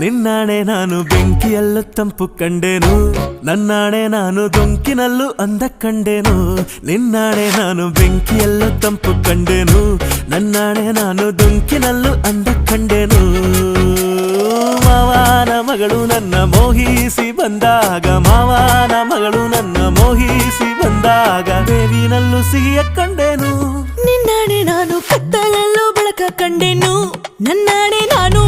ನಿನ್ನಾಣೆ ನಾನು ಬೆಂಕಿಯಲ್ಲೂ ತಂಪು ಕಂಡೆನು ನನ್ನಾಣೆ ನಾನು ದೊಂಕಿನಲ್ಲೂ ಅಂದ ಕಂಡೆನು ನಿನ್ನಾಣೆ ನಾನು ಬೆಂಕಿಯಲ್ಲೂ ತಂಪು ಕಂಡೆನು ನನ್ನಾಣೆ ನಾನು ದೊಂಕಿನಲ್ಲೂ ಅಂದ ಕಂಡೆನು ಮಾವನ ಮಗಳು ನನ್ನ ಮೋಹಿಸಿ ಬಂದಾಗ ಮಾವನ ಮಗಳು ನನ್ನ ಮೋಹಿಸಿ ಬಂದಾಗ ಬೇವಿನಲ್ಲೂ ಸಿಹಿಯ ಕಂಡೆನು ನಿನ್ನಾಣೆ ನಾನು ಕತ್ತಲಲ್ಲೂ ಬೆಳಕ ಕಂಡೆನು ನನ್ನಾಣೆ ನಾನು